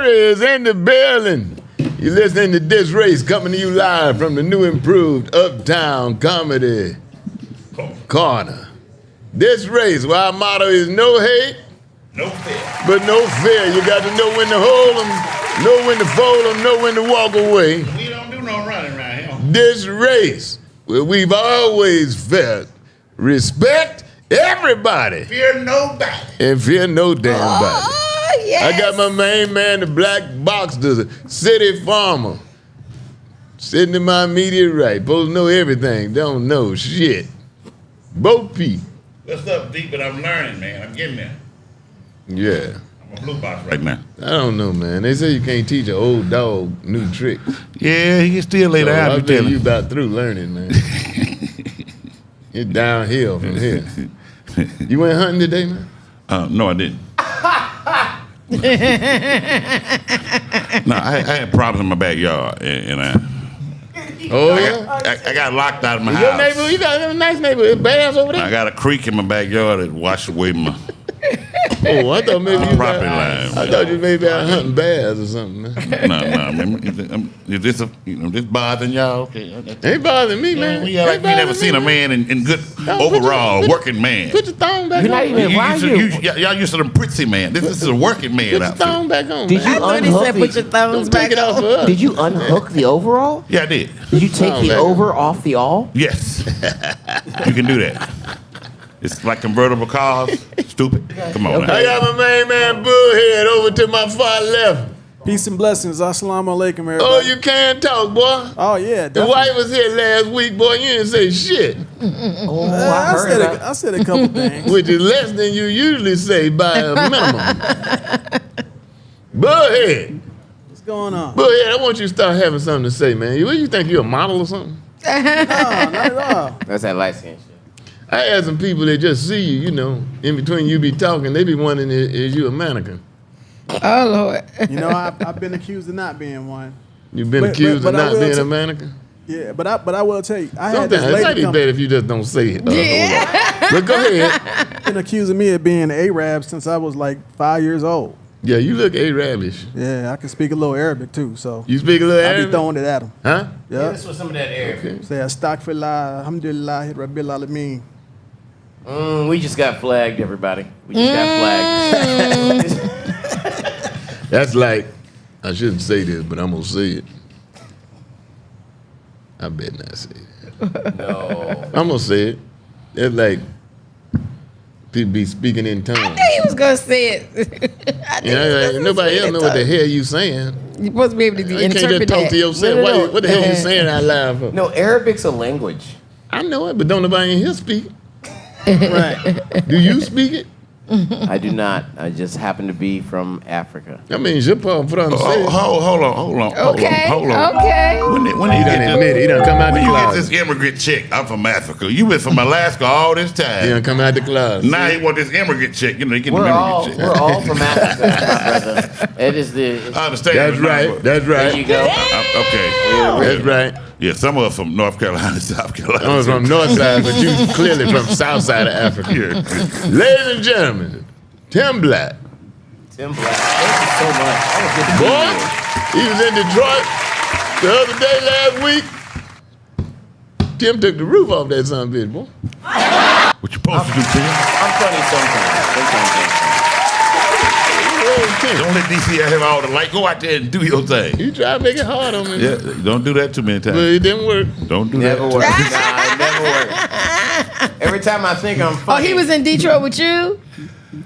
Harper is in the building. You're listening to DisRace, coming to you live from the new improved Uptown Comedy Corner. DisRace, where our motto is no hate, no fear. But no fear. You got to know when to hold them, know when to fold them, know when to walk away. We don't do no running around here. DisRace, where we've always felt respect everybody. Fear nobody. And fear no damn body. Yes. I got my main man, the black box, the city farmer, sitting in my immediate right. Supposed to know everything, don't know shit. Bo Peep. What's up, D? But I'm learning, man. I'm getting there. Yeah. I'm a blue box right now. I don't know, man. They say you can't teach an old dog new tricks. Yeah, he can still lay down. I think you about through learning, man. It's downhill from here. You went hunting today, man? No, I didn't. No, I had problems in my backyard, and I got locked out of my house. Your neighbor, you got a nice neighbor. Bears over there? I got a creek in my backyard that washed away my Oh, I thought maybe you property line. I thought you maybe out hunting bears or something, man. No. Is this this bothering y'all? Okay. Ain't bothering me, man. We never seen a man in good overall working man. Put your thong back You're not on. even. Why Y'all used to them prissy man. This is a working man Put your outfit. thong back on. Did man. you I thought he said unhook put your thumbs Don't take back it off on. of us. Did you unhook the overall? Yeah, I did. Did you take the man. over off the all? Yes. You can do that. It's like convertible cars. Stupid. Come on. Okay. Now. I got my main man Bullhead over to my far left. Peace and blessings. Assalamu alaikum, everybody. Oh, you can talk, boy. Oh, yeah. The wife was here last week, boy. You didn't say shit, Oh, I, I heard that. I said a couple things. which is less than you usually say by a minimum. Bullhead. What's going on? Bullhead, I want you to start having something to say, man. What, you think you a model or something? No, not at all. That's that light skin shit. I had some people that just see you, you know, in between you be talking, they be wondering, is you a mannequin? Oh, Lord. You know, I've been accused of not being one. You've been But- accused but of I not will being a ta- mannequin? Yeah, but I will tell you, I had Sometimes this it might lady be come better if you just don't say it. But go ahead. been accusing me of being an Arab since I was like 5 years old. Yeah, you look Arabish. Yeah, I can speak a little Arabic too, so You speak a little I be Arabic? throwing it at them. Huh? Yeah. This was some of that air. Say astaghfirullah, alhamdulillah, rabbil alameen. We just got flagged, everybody. We just got flagged. That's like, I shouldn't say this, but I'm going to say it. I better not say it. No. I'm going to say it. It's like people be speaking in tongues. I knew he was going to say it. You know, like, nobody else know what the hell you saying. You're supposed to be able to You can't interpret just talk that. to yourself. No. What the hell you saying out loud for? No, Arabic's a language. I know it, but don't nobody in here speak. Right. Do you speak it? I do not. I just happen to be from Africa. I mean, je parle français. Hold on. Okay. Hold on. Okay. When He you done get admitted. He done come out the when you get closet. this immigrant chick, I'm from Africa. You been from Alaska all this He time. done come out the closet. Now he want this immigrant chick. You know, he get the We're all immigrant chick. from Africa, my brother. It is the. I understand. That's right. That's There you right. go. Okay. That's right. Yeah, some of us from North Carolina, South Carolina. I was from north side, but you clearly from south side of Africa. Yeah. Ladies and gentlemen, Tim Black. Tim Black. Thank you so much. That was good to be Boy, here. he was in Detroit the other day last week. Tim took the roof off that son of a bitch, boy. What you supposed to do, Tim? I'm funny sometimes. Don't let DC have all the light. Go out there and do your thing. You try to make it hard on me. Yeah, don't do that too many But times. it didn't work. Don't do Never that. works. Nah, it never works. Every time I think I'm Oh, funny. he was in Detroit with you?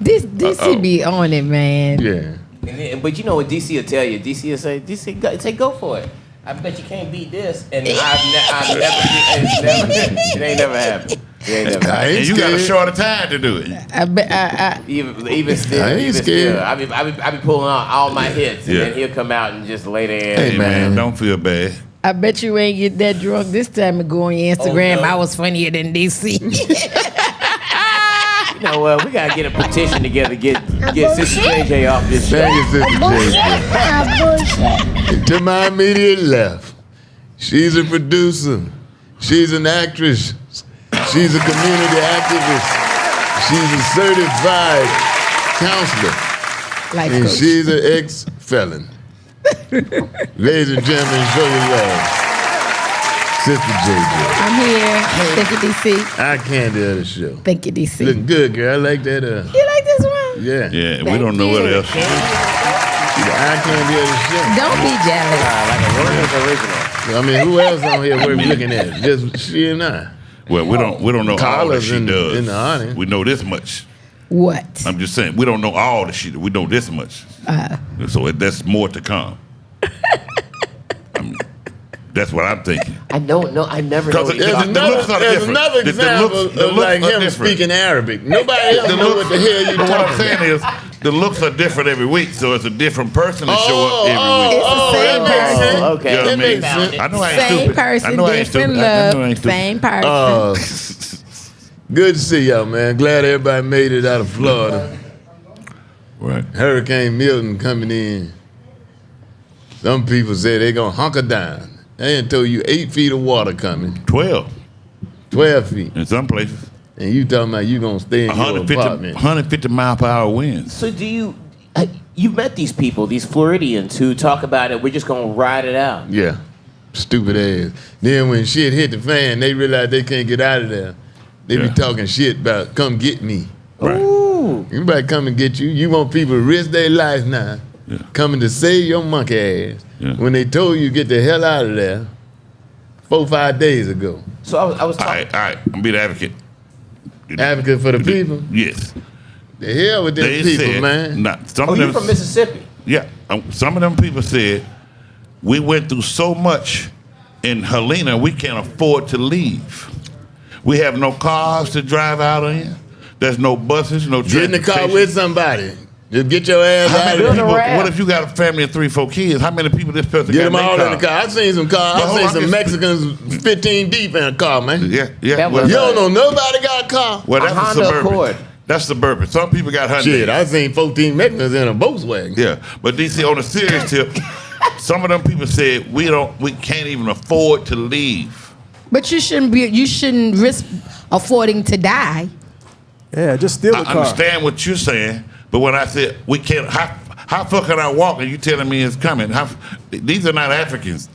This he be on it, man. Yeah. But you know what DC will tell you? DC will say, go for it. I bet you can't beat this. And it ain't never happened. It ain't never happened. And you got a shorter time to do it. I bet. Even still, I ain't even scared. still, I be pulling out all my hits, and Yeah. then he'll come out and just lay there. Hey, Hey, man. man, don't feel bad. I bet you ain't get that drunk this time and go on your Instagram. Oh, no. I was funnier than DC. You know what? We gotta get a petition together, get Sister JJ off this show. Thank you, Sister J. To my immediate left, she's a producer. She's an actress. She's a community activist. She's a certified counselor. Life And coach. she's an ex-felon. Ladies and gentlemen, show your love. Sister JJ. I'm here. Thank you, DC. I can't do the show. Thank you, DC. Looking good, girl. I like that. You like this one? Yeah. Yeah, we Thank don't know what you. else. I can't do the show. Don't be jealous. Like a Williams original. I mean, who else on here we're looking at? Just she and I. Well, we don't know all that Carla's she in does. the audience. We know this much. What? I'm just saying, we don't know all that she does. We know this much. So that's more to come. That's what I'm thinking. I don't know. I never know. Because what it- you're the looks are There's different. another The example looks- the of looks like are him different. speaking Arabic. Nobody else know what the hell you But what I'm talking saying about. is, the looks are different every week, so it's a different person to show up every week. It's the same that makes person. sense. Okay. You know what I That mean? makes sense. I know I ain't Same stupid. I person, know I ain't different stupid. I know I love. ain't stupid. Same person. Good to see y'all, man. Glad everybody made it out of Florida. Right. Hurricane Milton coming in. Some people say they gonna hunker down. They ain't told you 8 feet of water coming, 12 12 feet, in some places. and you talking about you gonna stay in your 150, apartment. 150 mile per hour winds. So do you? You've met these people, these Floridians, who talk about it. We're just gonna ride it out. Yeah, stupid ass. Then when shit hit the fan, they realize they can't get out of there. They be Yeah. talking shit about come get me. Right. Ooh. Anybody come and get you? You want people to risk their lives now, Yeah. coming to save your monkey ass. Yeah. When they told you get the hell out of there 4-5 days ago. So I was All talking. right. I'm be the advocate. Advocate for the people. Yes. The hell with them They people, said, man. some Oh, of you're them, from Mississippi. Yeah. Some of them people said, we went through so much in Helena, we can't afford to leave. We have no cars to drive out of here. There's no buses, no Get in the car transportation. with somebody. Just get your ass How out many of people, there. raft. what if you got a family of 3-4 kids? How many people this person Get got them in their all car? in the car. I've seen some cars. But I've hold seen on, some I'm Mexicans 15 deep in a car, man. Yeah. That Well, was- You don't know nobody got a car. well, A that's a Honda suburban. Accord. That's suburban. Some people got Hyundai. Shit, I seen 14 Mexicans in a Volkswagen. Yeah, but DC, on a serious tip, some of them people said we can't even afford to leave. But you shouldn't risk affording to die. Yeah, just steal I the car. understand what you're saying, but when I said we can't, how far can I walk? And you telling me it's coming? These are not Africans.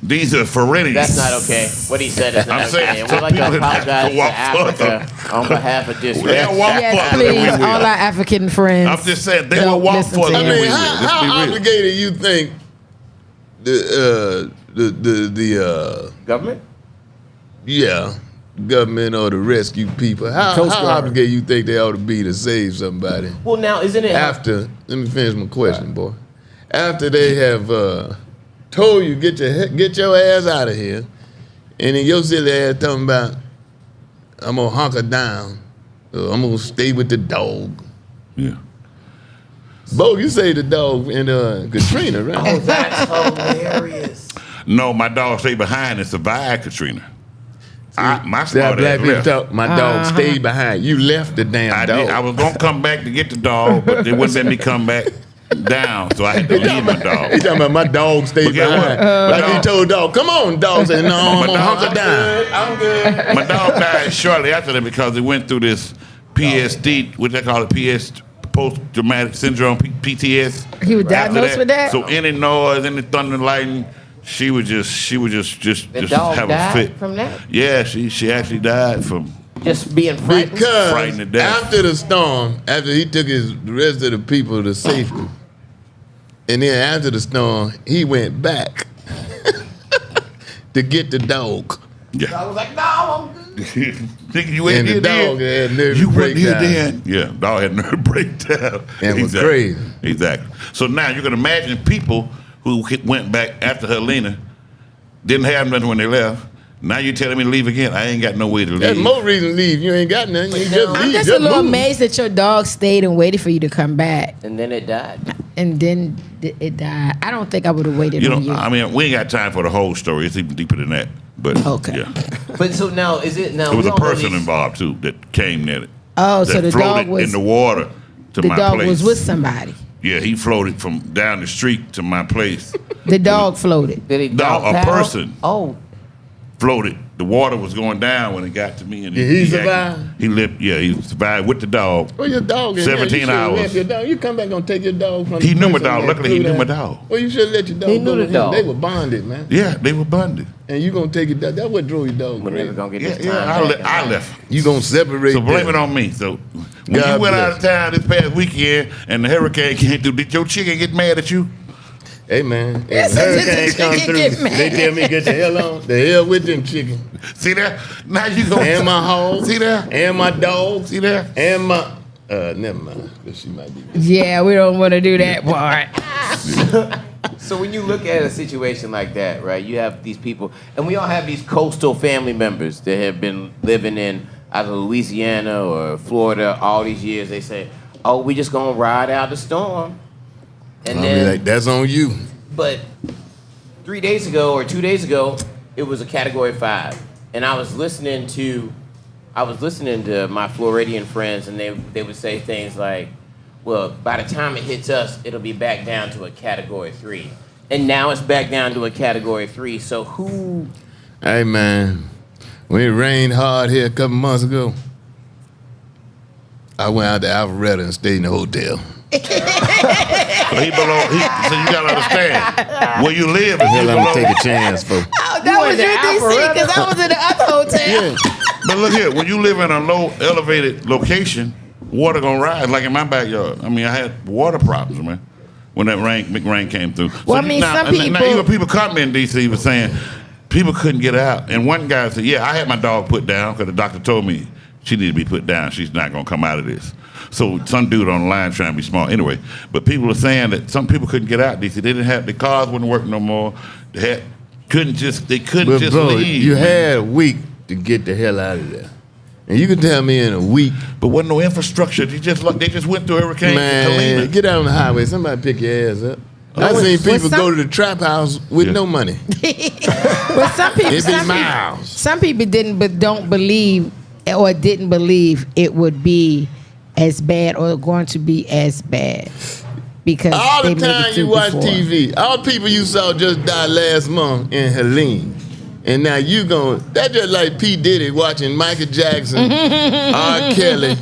These are Floridians. That's not okay. What he said is not I'm saying okay. And some we'd like to people have to apologize to walk Africa on behalf of They'll DisRace. walk Yes, further than we please, will. all our African friends. I'm just saying they Don't will walk listen to further him. than I we mean, will. how Let's be real. obligated you think the Government? government or the rescue people, how Coast Guard. obligated you think they ought to be to save somebody? Well, now, isn't it? After, let me finish my question, boy. After they have told you get your ass out of here, and then your silly ass talking about I'm gonna hunker down, or I'm gonna stay with the dog. Yeah. Bo, you say the dog in Katrina, right? Oh, that's hilarious. No, my dog stayed behind and survived Katrina. My See how smart black ass people left. talk. My dog stayed behind. You left the damn I dog. did. I was gonna come back to get the dog, but they wouldn't let me come back down, so I had to leave my dog. He talking about my dog stayed But guess behind. what? Like he told dog, come on, dog. Said, no, I'm My gonna dog- hunker down. I'm good. My dog died shortly after that because he went through this PSD, what they call it, post-traumatic syndrome, PTS. He was After diagnosed with that? So any noise, any thunder and lightning, she would just The dog have a died fit. from that? Yeah, she actually died from. Just being frightened? Because Frightened to death. after the storm, after he took the rest of the people to safety, and then after the storm, he went back to get the dog. Yeah. I was like, no, I'm good. Thinking you And ain't the here dog then. had nervous You wasn't here breakdown. then. Yeah, dog had nerve breakdown. And was crazy. Exactly. So now you can imagine people who went back after Helena didn't have nothing when they left. Now you telling me to leave again? I ain't got no way to leave. There's more reason to leave. You ain't got nothing. You just I'm leave. just a little move. amazed that your dog stayed and waited for you to come back, And then it died. and then it died. I don't think I would have waited You on know, you. I mean, we ain't got time for the whole story. It's even deeper than that. But Okay. yeah, But so now, is it now? there was we a don't know person these- involved too that came there. Oh, so that the floated dog was in the water to the my dog place. was with somebody. Yeah, he floated from down the street to my place. The dog floated. Did he No, dog a paddle? person. Oh, Floated the water was going down when it got to me. And Did he survive? He lived. Yeah, he survived with the dog. Well, your dog in 17 there. You hours. Your dog. You come back and take your dog from He the knew my prison dog. and Luckily, he threw knew my that. dog. Well, you should let your dog He go knew the with him. dog. They were bonded, man. Yeah, they were bonded. And you gonna take it. That's what drove your dog We're never crazy. gonna get Yeah, this yeah. time back. I left. You gonna separate. So blame them. it on me. So when God you went out bless. of town this past weekend and the hurricane came through, did your chicken get mad at you? Hey man, Yes, if hurricane the come chicken through, get mad. they tell me get the hell on. The hell with them chicken. See there? Now you go. And my hogs. See there? And my dogs. See there? And my never mind. 'Cause she might be. Yeah, we don't want to do that part. So when you look at a situation like that, right, you have these people, and we all have these coastal family members that have been living in either Louisiana or Florida all these years. They say, oh, we just gonna ride out the storm. And I'll be then, like, that's on you. but 3 days ago or 2 days ago, it was a Category 5. And I was listening to my Floridian friends, and they would say things like, well, by the time it hits us, it'll be back down to a Category 3. And now it's back down to a Category 3. So who... Hey man, when it rained hard here a couple months ago, I went out to Alpharetta and stayed in the hotel. So so you gotta understand where you live is Hell, I'm gonna take a chance for. Oh, that was your DC because I was in the other hotel. But look here, when you live in a low elevated location, water gonna rise. Like in my backyard, I mean, I had water problems, man, when that big rain came through. Well, I mean, some Now, people- even people come in DC was saying people couldn't get out, and one guy said, "Yeah, I had my dog put down because the doctor told me she needed to be put down. She's not gonna come out of this." So some dude on the line trying to be smart. Anyway, but people are saying that some people couldn't get out. DC, they didn't have the cars wouldn't work no more. They couldn't just But bro, leave. you had a week to get the hell out of there, and you can tell me in a week, But wasn't no infrastructure. They just went through Hurricane man, Helena. get out on the highway. Somebody pick your ass up. I Well, seen people some- go to the trap house with Yeah. no money. But some people, It be miles. some people don't believe or didn't believe it would be as bad or going to be as bad because All they the made it time you through watch before. TV, all the people you saw just died last month in Helene. And now you going, that's just like P. Diddy watching Michael Jackson, R. Kelly,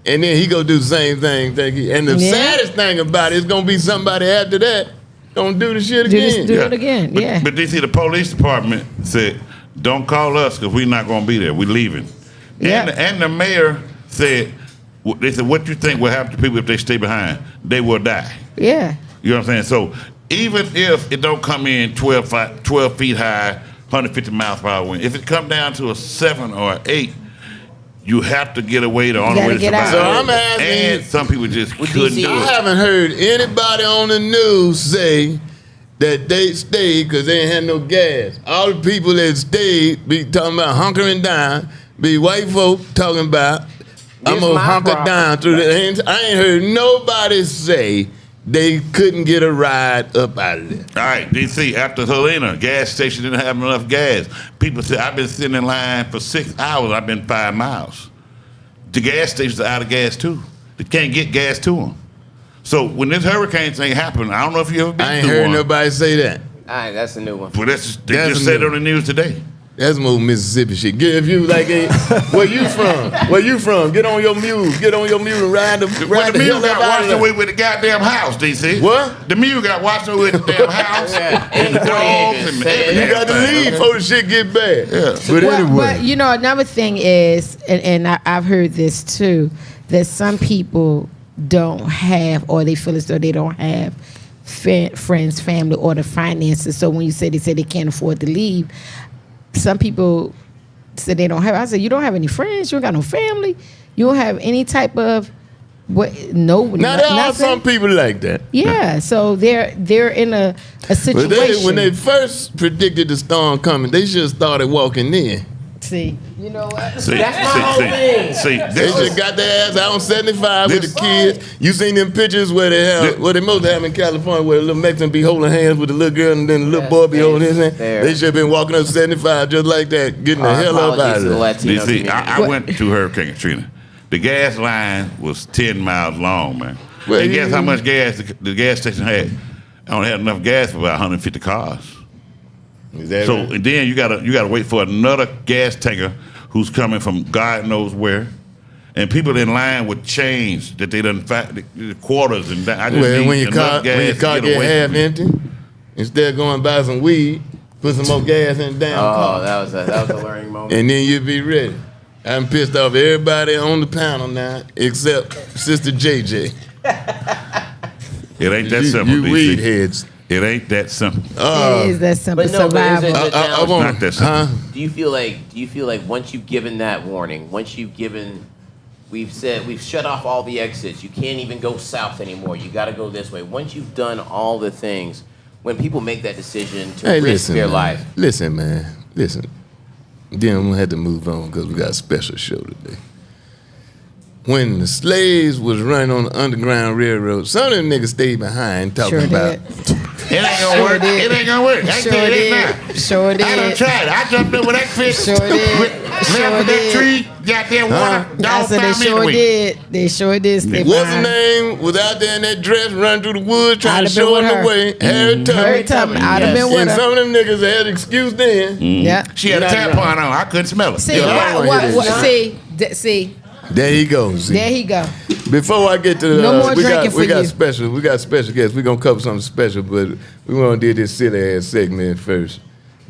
and then he go do the same thing. And the Yeah. saddest thing about it is going to be somebody after that going to do the shit again. Do it again, But, yeah. But DC, the police department said, "Don't call us because we're not going to be there. We're leaving." Yeah. And the mayor said, "They said, what you think will happen to people if they stay behind? They will die." Yeah. You know what I'm saying? So even if it don't come in 12 feet high, 150 miles per hour wind, if it come down to a 7 or an 8, you have to get away the only gotta way to get out. survive. So I'm asking and you- some people just With couldn't DC, do I it. haven't heard anybody on the news say that they stayed because they ain't had no gas. All the people that stayed be talking about hunkering down, be white folk talking about, I'm This gonna my hunker problem. down through the end. I ain't heard nobody say they couldn't get a ride up out of there. All right, DC, after Helena, gas station didn't have enough gas. People said, I've been sitting in line for 6 hours. I've been 5 miles. The gas stations are out of gas, too. They can't get gas to them. So when this hurricane thing happened, I don't know if you ever been I ain't through heard one. nobody say that. All right, that's a new one. But they That's just a said it new- on the news today. That's more Mississippi shit. If you like, where you from? Where you from? Get on your mule. Get on your mule and ride the When the mule hell got up out of washed there. away with the goddamn house, DC. What? The mule got washed away with the damn house and the dogs and everything. You got to leave before the shit get bad. Yeah. But Well, anyway. but you know, another thing is, and I've heard this too, that some people don't have, or they feel as though they don't have friends, family, or the finances. So when you say they can't afford to leave, some people say they don't have. I said, you don't have any friends, you don't got no family, you don't have any type of now there are nothing. some people like that. Yeah, so they're in a But situation. when they first predicted the storm coming, they should have started walking in. see, you know what? See, That's my whole thing. see, They this just is, got their ass out on 75 with This- the kids. You seen them pictures where they have, what they most have in California, where the little Mexican be holding hands with the little girl and then the little boy be holding his hand. There. They should have been walking up 75 just like that, getting the hell up out Apologies of to the there. Latino DC, community. I went to Hurricane Katrina. The gas line was 10 miles long, man. Well, and guess you- how much gas the gas station had? I only had enough gas for about 150 cars. Is that So right? and then you gotta wait for another gas tanker who's coming from God knows where, and people in line with change that they done the quarters and that. I just Well, need when your car enough gas to get away half from me. empty, instead of going buy some weed, put some more gas in the damn car, that was a learning moment. and then you'll be ready. I'm pissed off everybody on the panel now except Sister JJ. It ain't that simple, You DC. weed heads. It ain't that simple. It is that simple. But no, but is Survival. it- I It's want, not that simple. Do you feel like once you've given that warning, we've shut off all the exits, you can't even go south anymore, you got to go this way. Once you've done all the things, when people make that decision to Hey, risk listen, their man. life, Listen, man. Listen. Then I'm gonna have to move on because we got a special show today. When the slaves was running on the Underground Railroad, some of them niggas stayed behind talking Sure about. did. It ain't gonna work. did. It ain't gonna work. I Sure tell you did. that now. Sure I done did. tried. I jumped in with that fish. Sure did. Left Sure with that did. tree. Got that water. I Dog said they found me sure anyway. did. They sure did stay What's her behind. name? Was out there in that dress, running through the woods, trying I'd to have been show with him her. the way. Harry Tubman. Harry Tubman. I'd have been And with her. some of them niggas had excuse then. Yeah. She had a You're not tampon on. I couldn't smell it. See, Yeah, I don't wanna hear this. see, There he goes. there he go. Before I get to No more drinking for we got you. special. We got special guests. We're gonna cover something special, but we want to do this silly ass segment first.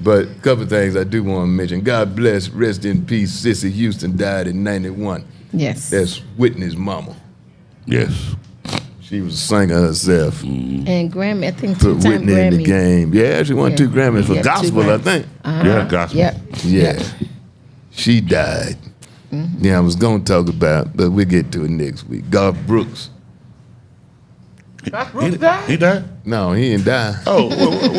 But a couple things I do want to mention. God bless, rest in peace. Sissy Houston died in '91. Yes. That's Whitney's mama. Yes. She was a singer herself. And Grammy, I think Put two-time Whitney Grammy. in the game. Yeah, she won 2 Grammys for Yeah, 2 gospel, I Grammys. think. Yeah, gospel. Yep. Yeah. She died. Yeah, I was gonna talk about, but we'll get to it next week. Garth Brooks. He died? No, he didn't die. Oh,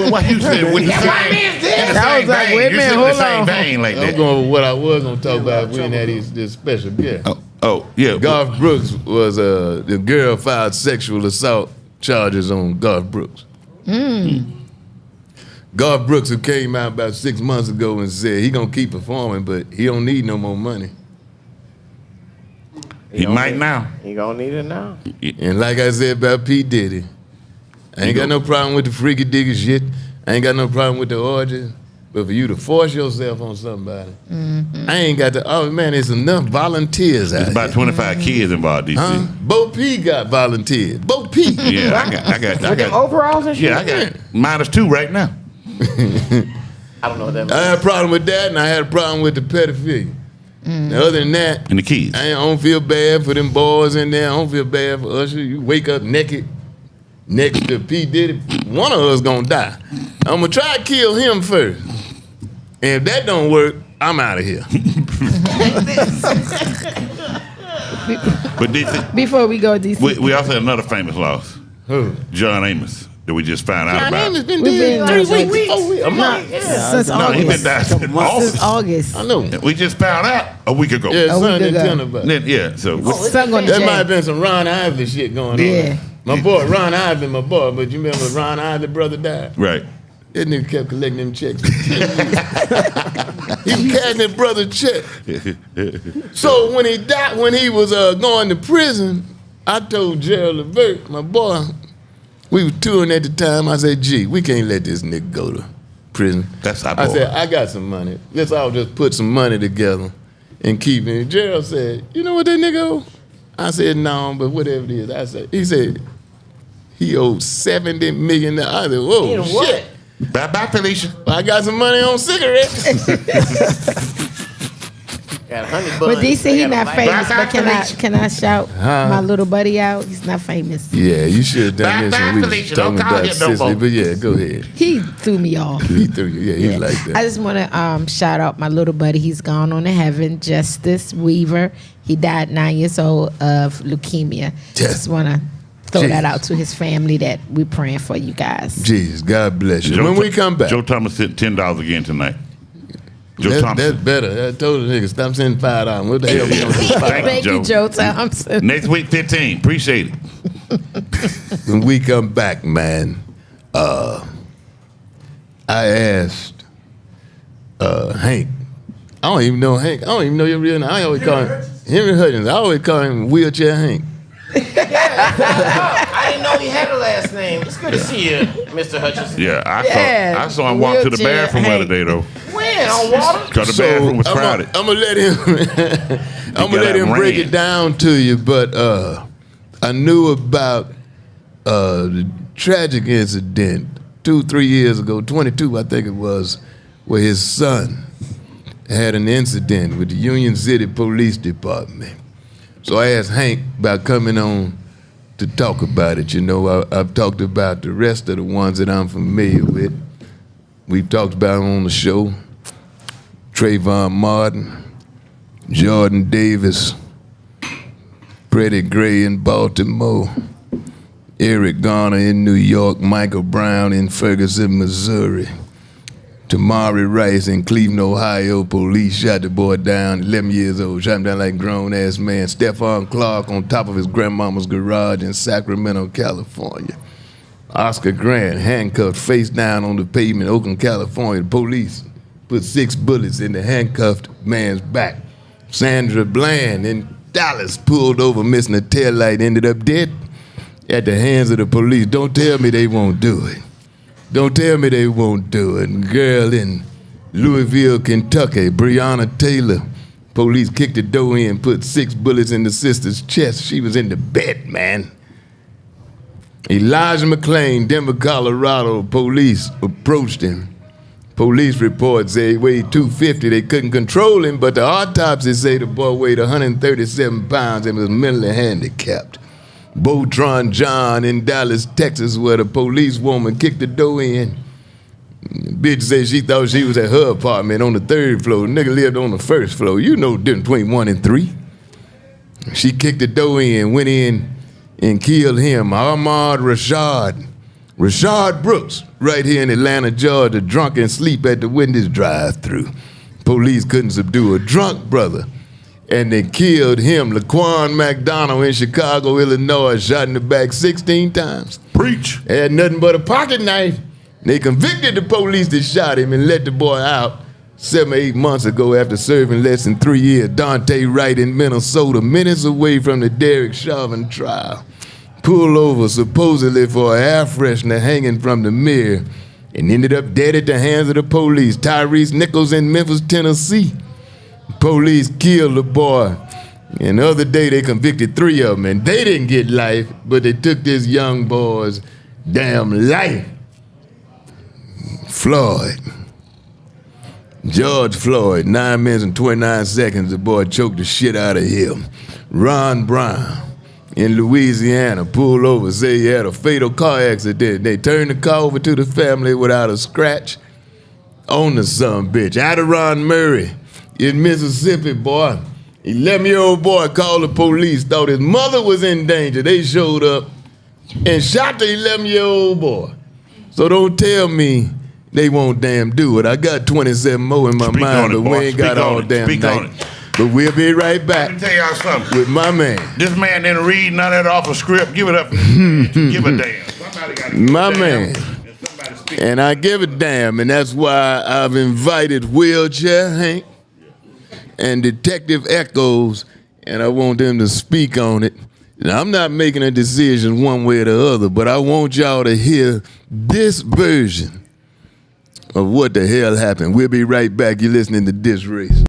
what you said? What you said? That was like, wait a minute, You said in the hold same on. vein like I'm that. going with what I was gonna talk about. We didn't have this special guest. Oh, yeah. Garth Brooks was the girl filed sexual assault charges on Garth Brooks. Garth Brooks, who came out about 6 months ago and said he gonna keep performing, but he don't need no more money. He might now. He gonna need it now. And like I said about P. Diddy, I ain't got no problem with the freaky diggy shit. I ain't got no problem with the orgies. But for you to force yourself on somebody, I ain't got to. Oh man, there's enough volunteers out There's about 25 kids involved, DC. Huh? Bo P got volunteers. Bo P. Yeah, I got. Overalls and shit. Yeah, I got -2 right now. I don't know what that means. I had a problem with that, and I had a problem with the pedophilia. Now, other than that, And the kids. I don't feel bad for them boys in there. I don't feel bad for Usher. You wake up naked next to P. Diddy, one of us gonna die. I'm gonna try to kill him first. And if that don't work, I'm out of here. But DC, Before we go, DC. we also had another famous loss. Who? John Amos, that we just found out My about. name has been We've dead been 3 like weeks, 4 weeks, a month. Since No, he been August. died since Since August. August. I know. We just found out a week ago. Yeah, A son week didn't ago. tell nobody. Then, yeah, so Son going to There might jail. have been some Ron Isley shit going on. Yeah. My boy, Ron Isley, my boy, but you remember Ron Isley brother died? right. That nigga kept collecting them checks. He was cashing his brother's check. So when he died, when he was going to prison, I told Gerald Levert, my boy, we were touring at the time. I said, "Gee, we can't let this nigga go to prison." That's our I boy. said, "I got some money. Let's all just put some money together and keep it." And Gerald said, "You know what that nigga owe?" I said, "No, but whatever it is." He said, he owed $70 million. I said, "Whoa, In shit." what? Bye, Felicia. I got some money on cigarettes. Got 100 But bucks. DC, I he got a not light. famous. Bye, But can I shout Huh? my little buddy out? He's not famous. Yeah, you should have done this Bye, when we was Felicia. talking Don't call about him no Sicily. more. But yeah, go ahead. He threw me off. He threw you. Yeah, he's Yeah. like that. I just want to shout out my little buddy. He's gone on to heaven. Justice Weaver. He died 9 years old of leukemia. Just want to throw that out to his family that we're praying for you guys. Jesus, God bless you. When we come back, Joe Thomas sent $10 again tonight. Joe that's Thomas. better. I told the nigga, stop sending $5. What the hell we gonna do? Thank you, Joe Thompson. Next week, 15. Appreciate it. When we come back, man, I asked Hank. I don't even know Hank. I don't even know your real name. I always call him Henry Hutchins. I always call him Wheelchair Hank. I didn't know he had a last name. It's good to see you, Mr. Hutchinson. Yeah, Yeah, I saw him walk to the wheelchair, bathroom the other day though. When? On water? Because the bathroom was crowded. I'm gonna let him. I'm gonna let him break it down to you. But I knew about the tragic incident 2-3 years ago, 22 I think it was, where his son had an incident with the Union City Police Department. So I asked Hank about coming on to talk about it. You know, I've talked about the rest of the ones that I'm familiar with. We've talked about them on the show. Trayvon Martin, Jordan Davis, Freddie Gray in Baltimore, Eric Garner in New York, Michael Brown in Ferguson, Missouri, Tamari Rice in Cleveland, Ohio. Police shot the boy down, 11 years old, shot him down like a grown-ass man. Stephon Clark on top of his grandmama's garage in Sacramento, California. Oscar Grant handcuffed face down on the pavement, Oakland, California. The police put 6 bullets in the handcuffed man's back. Sandra Bland in Dallas pulled over, missing a taillight, ended up dead at the hands of the police. Don't tell me they won't do it. Don't tell me they won't do it. Girl in Louisville, Kentucky, Breonna Taylor. Police kicked the door in, put 6 bullets in the sister's chest. She was in the bed, man. Elijah McClain, Denver, Colorado. Police approached him. Police reports say he weighed 250. They couldn't control him, but the autopsy say the boy weighed 137 pounds and was mentally handicapped. Botron John in Dallas, Texas, where the police woman kicked the door in. Bitch said she thought she was at her apartment on the 3rd floor. The nigga lived on the 1st floor. You know the difference between 1 and 3. She kicked the door in, went in and killed him. Ahmad Rashad Brooks, right here in Atlanta, Georgia, drunk and sleep at the Wendy's drive-thru. Police couldn't subdue a drunk brother, and they killed him. Laquan McDonald in Chicago, Illinois, shot in the back 16 times. Preach. Had nothing but a pocket knife. They convicted the police that shot him and let the boy out 7 or 8 months ago after serving less than 3 years. Dante Wright in Minnesota, minutes away from the Derek Chauvin trial. Pulled over supposedly for a air freshener hanging from the mirror and ended up dead at the hands of the police. Tyrese Nichols in Memphis, Tennessee. Police killed the boy. And the other day they convicted 3 of them, and they didn't get life, but they took this young boy's damn life. Floyd. George Floyd, 9 minutes and 29 seconds, the boy choked the shit out of him. Ron Brown in Louisiana pulled over, say he had a fatal car accident. They turned the car over to the family without a scratch on the son bitch. Adiron Murray in Mississippi, boy. 11-year-old boy called the police, thought his mother was in danger. They showed up and shot the 11-year-old boy. So don't tell me they won't damn do it. I got 27 more in my mind, but we ain't got all damn night. But we'll be right back. Let me tell y'all something. With my man. This man didn't read none of that off a script. Give it up. Give a damn. Somebody got to My man. And I give a damn, and that's why I've invited Wheelchair Hank and Detective Echoes, and I want them to speak on it. And I'm not making a decision one way or the other, but I want y'all to hear this version of what the hell happened. We'll be right back. You're listening to DisRace.